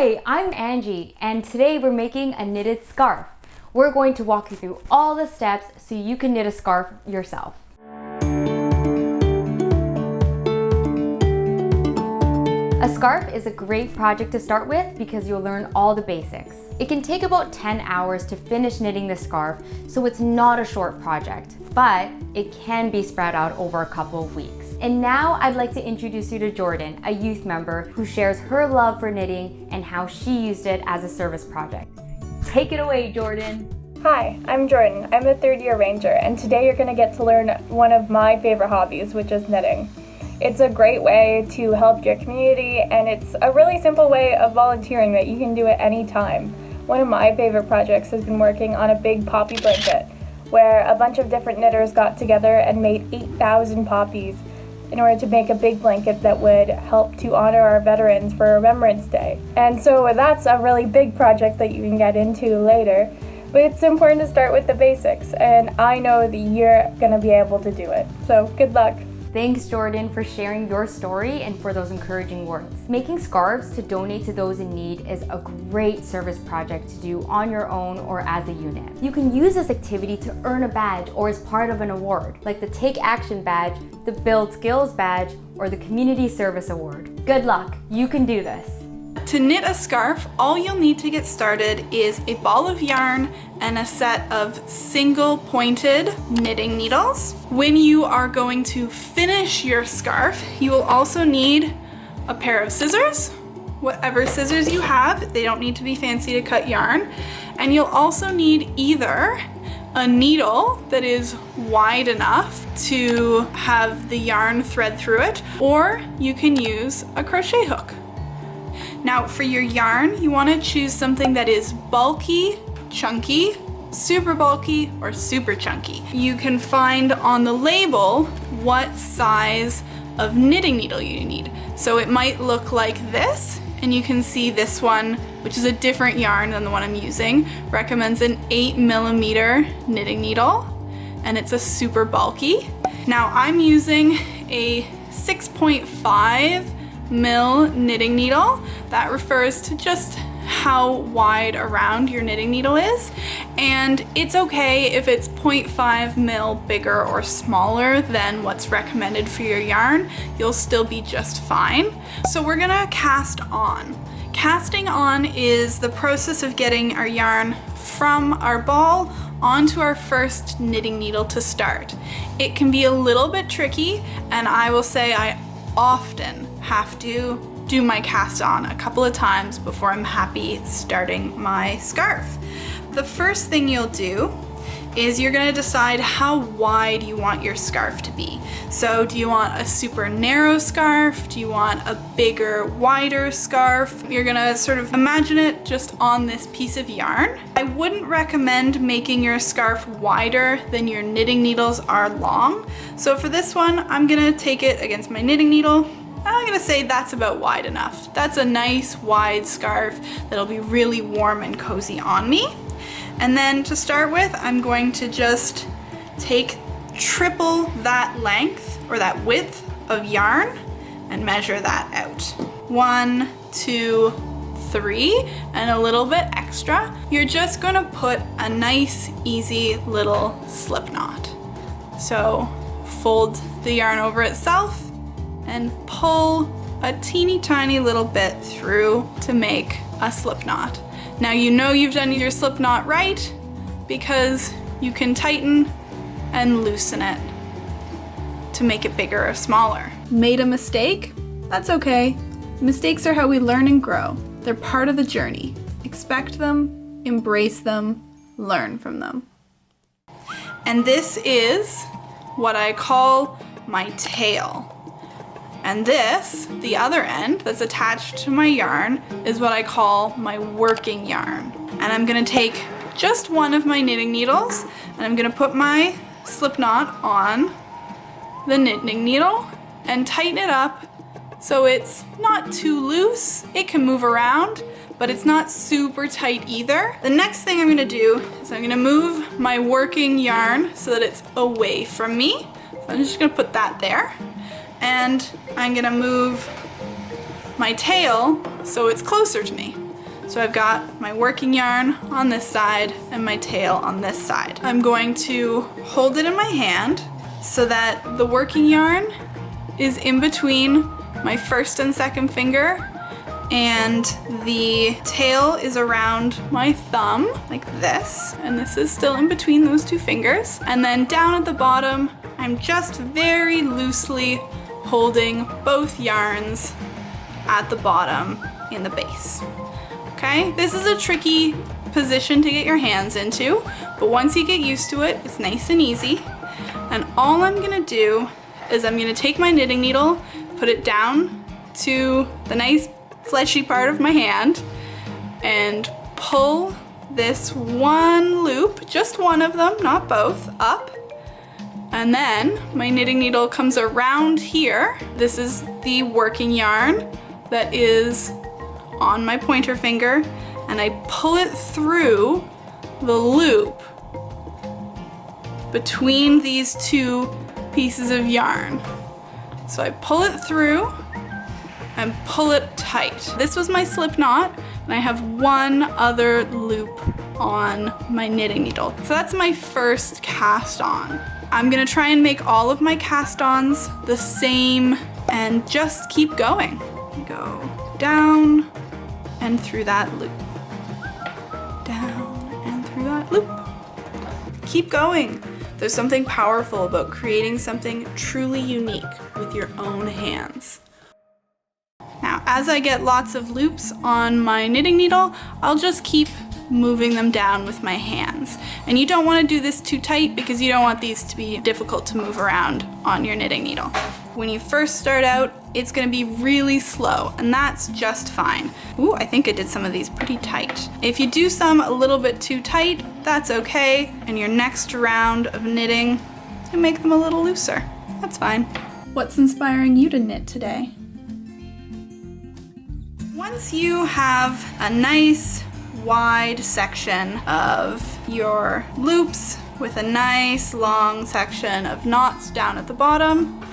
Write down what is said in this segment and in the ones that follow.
Hi, I'm Angie, and today we're making a knitted scarf. We're going to walk you through all the steps so you can knit a scarf yourself. A scarf is a great project to start with because you'll learn all the basics. It can take about 10 hours to finish knitting the scarf, so it's not a short project, but it can be spread out over a couple of weeks. And now I'd like to introduce you to Jordan, a youth member who shares her love for knitting and how she used it as a service project. Take it away, Jordan. Hi, I'm Jordan. I'm a third-year ranger, and today you're going to get to learn one of my favorite hobbies, which is knitting. It's a great way to help your community, and it's a really simple way of volunteering that you can do at any time. One of my favorite projects has been working on a big poppy blanket, where a bunch of different knitters got together and made 8,000 poppies in order to make a big blanket that would help to honor our veterans for Remembrance Day. And so that's a really big project that you can get into later, but it's important to start with the basics, and I know that you're gonna be able to do it. So good luck. Thanks, Jordan, for sharing your story and for those encouraging words. Making scarves to donate to those in need is a great service project to do on your own or as a unit. You can use this activity to earn a badge or as part of an award, like the Take Action badge, the Build Skills badge, or the Community Service Award. Good luck, you can do this. To knit a scarf, all you'll need to get started is a ball of yarn and a set of single pointed knitting needles. When you are going to finish your scarf, you will also need a pair of scissors, whatever scissors you have. They don't need to be fancy to cut yarn. And you'll also need either a needle that is wide enough to have the yarn thread through it, or you can use a crochet hook. Now for your yarn, you want to choose something that is bulky, chunky, super bulky, or super chunky. You can find on the label what size of knitting needle you need. So it might look like this, and you can see this one, which is a different yarn than the one I'm using, recommends an 8mm knitting needle, and it's a super bulky. Now I'm using a 6.5mm knitting needle. That refers to just how wide around your knitting needle is, and it's okay if it's 0.5mm bigger or smaller than what's recommended for your yarn. You'll still be just fine. So we're gonna cast on. Casting on is the process of getting our yarn from our ball onto our first knitting needle to start. It can be a little bit tricky, and I will say I often have to do my cast on a couple of times before I'm happy starting my scarf. The first thing you'll do is you're going to decide how wide you want your scarf to be. So do you want a super narrow scarf? Do you want a bigger, wider scarf? You're going to sort of imagine it just on this piece of yarn. I wouldn't recommend making your scarf wider than your knitting needles are long. So for this one, I'm going to take it against my knitting needle. I'm gonna say that's about wide enough. That's a nice wide scarf that'll be really warm and cozy on me. And then to start with, I'm going to just take triple that length or that width of yarn and measure that out. 1, 2, 3, and a little bit extra. You're just gonna put a nice, easy little slip knot. So fold the yarn over itself and pull a teeny tiny little bit through to make a slip knot. Now you know you've done your slip knot right because you can tighten and loosen it to make it bigger or smaller. Made a mistake? That's okay. Mistakes are how we learn and grow. They're part of the journey. Expect them, embrace them, learn from them. And this is what I call my tail. And this, the other end that's attached to my yarn, is what I call my working yarn. And I'm gonna take just one of my knitting needles, and I'm gonna put my slip knot on the knitting needle and tighten it up so it's not too loose. It can move around, but it's not super tight either. The next thing I'm gonna do is I'm gonna move my working yarn so that it's away from me. So I'm just gonna put that there. And I'm gonna move my tail so it's closer to me. So I've got my working yarn on this side and my tail on this side. I'm going to hold it in my hand so that the working yarn is in between my first and second finger, and the tail is around my thumb like this, and this is still in between those two fingers. And then down at the bottom, I'm just very loosely holding both yarns at the bottom in the base. Okay, this is a tricky position to get your hands into, but once you get used to it, it's nice and easy. And all I'm gonna do is I'm gonna take my knitting needle, put it down to the nice fleshy part of my hand, and pull this one loop, just one of them, not both, up. And then my knitting needle comes around here. This is the working yarn that is on my pointer finger, and I pull it through the loop between these two pieces of yarn. So I pull it through and pull it tight. This was my slip knot, and I have one other loop on my knitting needle. So that's my first cast on. I'm gonna try and make all of my cast-ons the same and just keep going. Go down and through that loop. Down and through that loop. Keep going. There's something powerful about creating something truly unique with your own hands. Now, as I get lots of loops on my knitting needle, I'll just keep moving them down with my hands. And you don't want to do this too tight because you don't want these to be difficult to move around on your knitting needle. When you first start out, it's going to be really slow, and that's just fine. Ooh, I think I did some of these pretty tight. If you do some a little bit too tight, that's okay, and your next round of knitting, you make them a little looser. That's fine. What's inspiring you to knit today? Once you have a nice wide section of your loops with a nice long section of knots down at the bottom,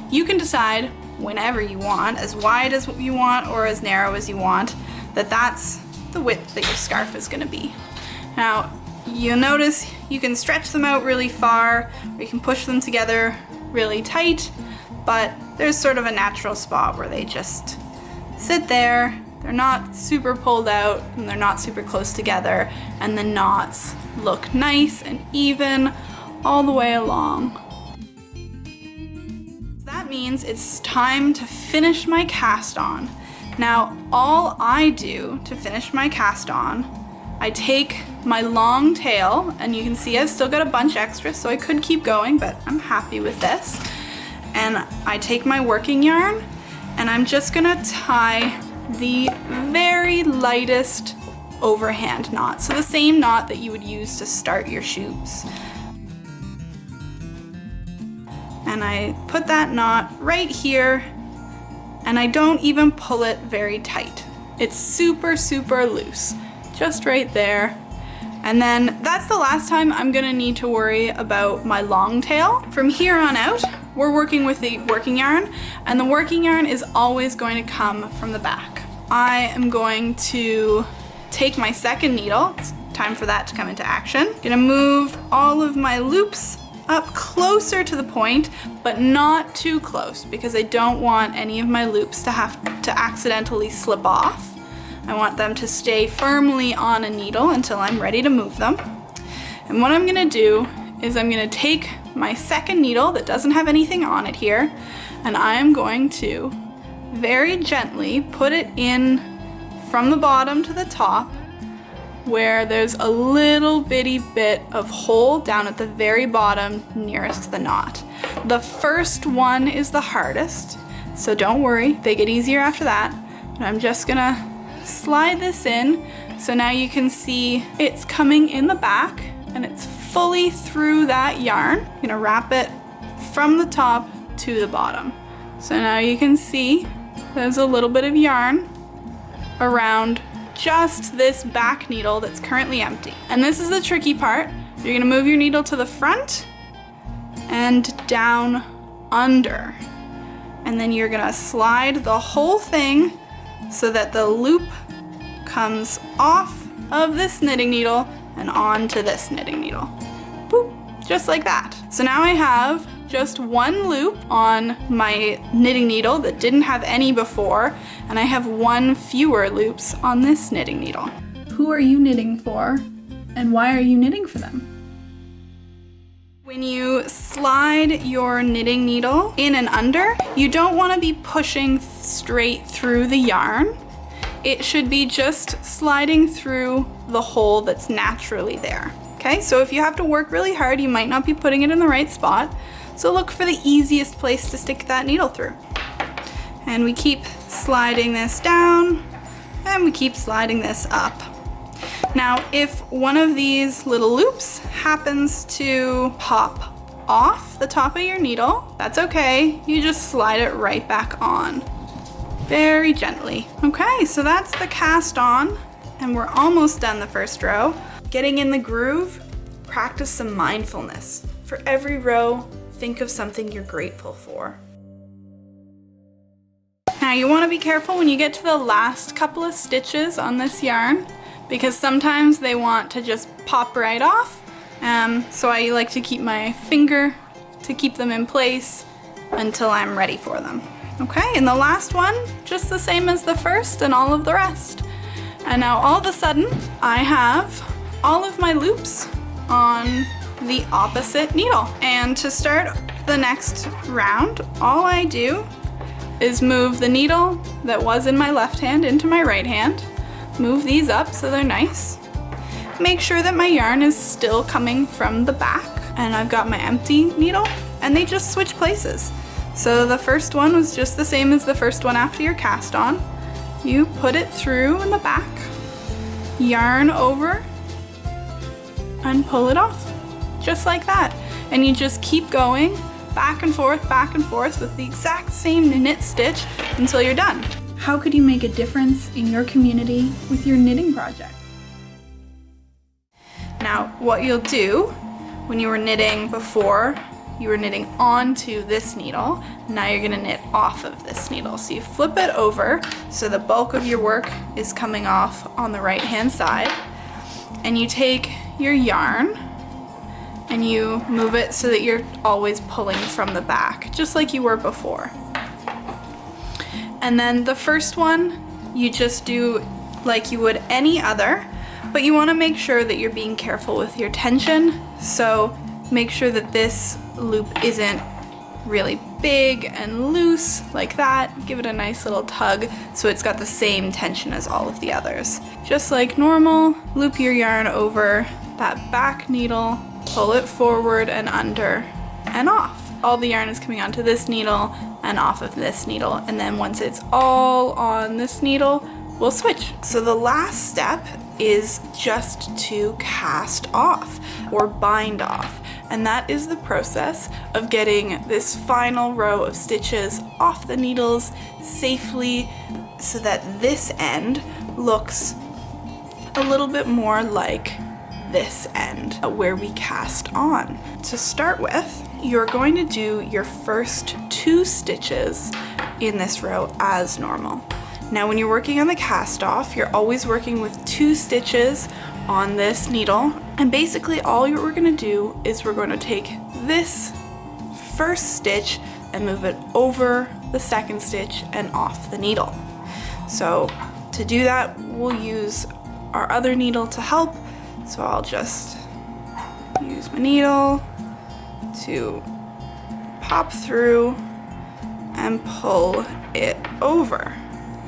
you can decide whenever you want, as wide as you want or as narrow as you want, that that's the width that your scarf is going to be. Now, you'll notice you can stretch them out really far, or you can push them together really tight, but there's sort of a natural spot where they just sit there. They're not super pulled out and they're not super close together, and the knots look nice and even all the way along. That means it's time to finish my cast on. Now, all I do to finish my cast on, I take my long tail, and you can see I've still got a bunch extra, so I could keep going, but I'm happy with this. And I take my working yarn, and I'm just gonna tie the very lightest overhand knot. So the same knot that you would use to start your shoes. And I put that knot right here, and I don't even pull it very tight. It's super, super loose, just right there. And then that's the last time I'm gonna need to worry about my long tail. From here on out, we're working with the working yarn, and the working yarn is always going to come from the back. I am going to take my second needle. It's time for that to come into action. Gonna move all of my loops up closer to the point, but not too close, because I don't want any of my loops to have to accidentally slip off. I want them to stay firmly on a needle until I'm ready to move them. And what I'm gonna do is I'm gonna take my second needle that doesn't have anything on it here, and I'm going to very gently put it in from the bottom to the top, where there's a little bitty bit of hole down at the very bottom nearest to the knot. The first one is the hardest, so don't worry, they get easier after that. But I'm just gonna slide this in, so now you can see it's coming in the back and it's fully through that yarn. I'm gonna wrap it from the top to the bottom. So now you can see there's a little bit of yarn around just this back needle that's currently empty. And this is the tricky part. You're gonna move your needle to the front and down under. And then you're gonna slide the whole thing so that the loop comes off of this knitting needle and onto this knitting needle. Boop, just like that. So now I have just one loop on my knitting needle that didn't have any before, and I have one fewer loops on this knitting needle. Who are you knitting for, and why are you knitting for them? When you slide your knitting needle in and under, you don't want to be pushing straight through the yarn. It should be just sliding through the hole that's naturally there. Okay, so if you have to work really hard, you might not be putting it in the right spot. So look for the easiest place to stick that needle through. And we keep sliding this down, and we keep sliding this up. Now, if one of these little loops happens to pop off the top of your needle, that's okay. You just slide it right back on, very gently. Okay, so that's the cast on, and we're almost done the first row. Getting in the groove, practice some mindfulness. For every row, think of something you're grateful for. Now you want to be careful when you get to the last couple of stitches on this yarn, because sometimes they want to just pop right off. So I like to keep my finger to keep them in place until I'm ready for them. Okay, and the last one, just the same as the first and all of the rest. And now all of a sudden, I have all of my loops on the opposite needle. And to start the next round, all I do is move the needle that was in my left hand into my right hand, move these up so they're nice, make sure that my yarn is still coming from the back, and I've got my empty needle, and they just switch places. So the first one was just the same as the first one after your cast on. You put it through in the back, yarn over, and pull it off, just like that. And you just keep going back and forth with the exact same knit stitch until you're done. How could you make a difference in your community with your knitting project? Now, what you'll do when you were knitting before, you were knitting onto this needle, now you're gonna knit off of this needle. So you flip it over so the bulk of your work is coming off on the right hand side, and you take your yarn and you move it so that you're always pulling from the back, just like you were before. And then the first one, you just do like you would any other, but you wanna make sure that you're being careful with your tension. So make sure that this loop isn't really big and loose like that. Give it a nice little tug so it's got the same tension as all of the others. Just like normal, loop your yarn over that back needle, pull it forward and under and off. All the yarn is coming onto this needle and off of this needle, and then once it's all on this needle, we'll switch. So the last step is just to cast off or bind off, and that is the process of getting this final row of stitches off the needles safely so that this end looks a little bit more like this end where we cast on. To start with, you're going to do your first 2 stitches in this row as normal. Now when you're working on the cast off, you're always working with 2 stitches on this needle, and basically all we're going to do is we're going to take this first stitch and move it over the second stitch and off the needle. So to do that, we'll use our other needle to help. So I'll just use my needle to pop through and pull it over.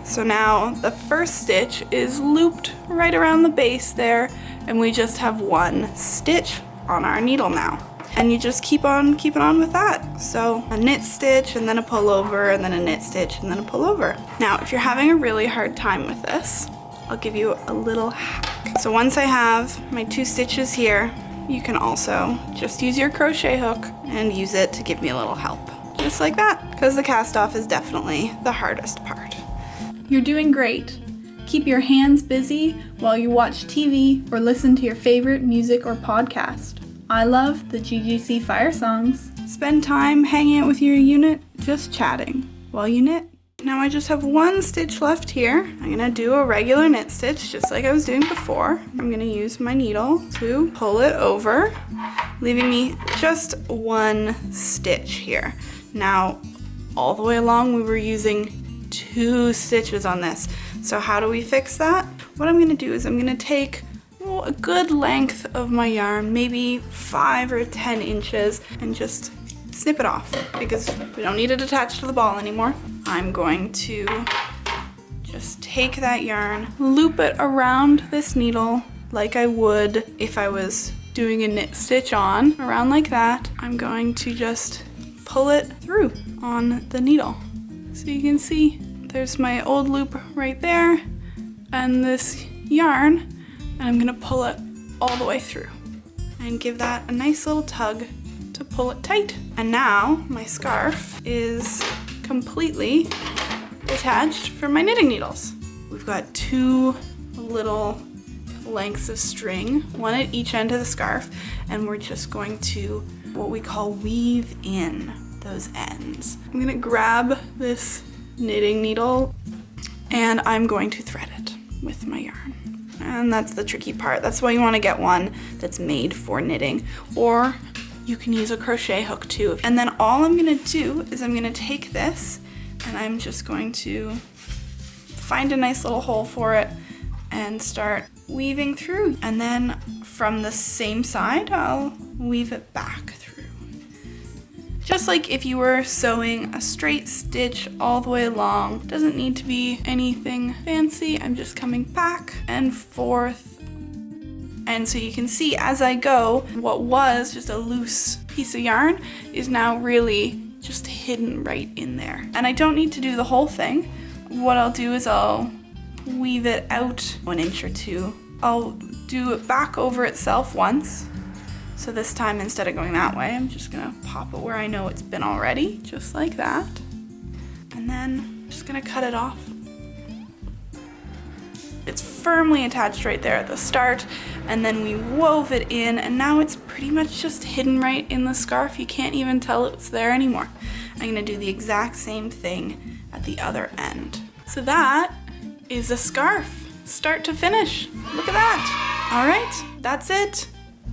So now the first stitch is looped right around the base there, and we just have 1 stitch on our needle now. And you just keep on keeping on with that. So a knit stitch and then a pull over and then a knit stitch and then a pull over. Now if you're having a really hard time with this, I'll give you a little hack. So once I have my 2 stitches here, you can also just use your crochet hook and use it to give me a little help. Just like that, because the cast off is definitely the hardest part. You're doing great. Keep your hands busy while you watch TV or listen to your favorite music or podcast. I love the GGC Fire Songs. Spend time hanging out with your unit, just chatting while you knit. Now I just have one stitch left here. I'm gonna do a regular knit stitch just like I was doing before. I'm gonna use my needle to pull it over, leaving me just one stitch here. Now, all the way along we were using 2 stitches on this. So how do we fix that? What I'm gonna do is I'm gonna take a good length of my yarn, maybe 5 or 10 inches, and just snip it off because we don't need it attached to the ball anymore. I'm going to just take that yarn, loop it around this needle like I would if I was doing a knit stitch on, around like that. I'm going to just pull it through on the needle. So you can see there's my old loop right there and this yarn, and I'm gonna pull it all the way through and give that a nice little tug to pull it tight. And now my scarf is completely attached for my knitting needles. We've got 2 little lengths of string, one at each end of the scarf, and we're just going to what we call weave in those ends. I'm gonna grab this knitting needle and I'm going to thread it with my yarn. And that's the tricky part. That's why you want to get one that's made for knitting, or you can use a crochet hook too. And then all I'm gonna do is I'm gonna take this and I'm just going to find a nice little hole for it and start weaving through. And then from the same side, I'll weave it back through. Just like if you were sewing a straight stitch all the way along. Doesn't need to be anything fancy. I'm just coming back and forth. And so you can see as I go, what was just a loose piece of yarn is now really just hidden right in there. And I don't need to do the whole thing. What I'll do is I'll weave it out 1 inch or 2. I'll do it back over itself once. So this time, instead of going that way, I'm just gonna pop it where I know it's been already, just like that. And then I'm just gonna cut it off. It's firmly attached right there at the start, and then we wove it in, and now it's pretty much just hidden right in the scarf. You can't even tell it's there anymore. I'm gonna do the exact same thing at the other end. So that is a scarf, start to finish. Look at that. All right, that's it.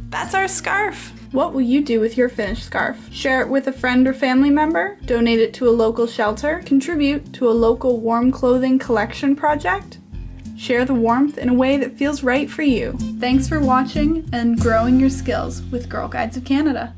That's our scarf. What will you do with your finished scarf? Share it with a friend or family member? Donate it to a local shelter? Contribute to a local warm clothing collection project? Share the warmth in a way that feels right for you. Thanks for watching and growing your skills with Girl Guides of Canada.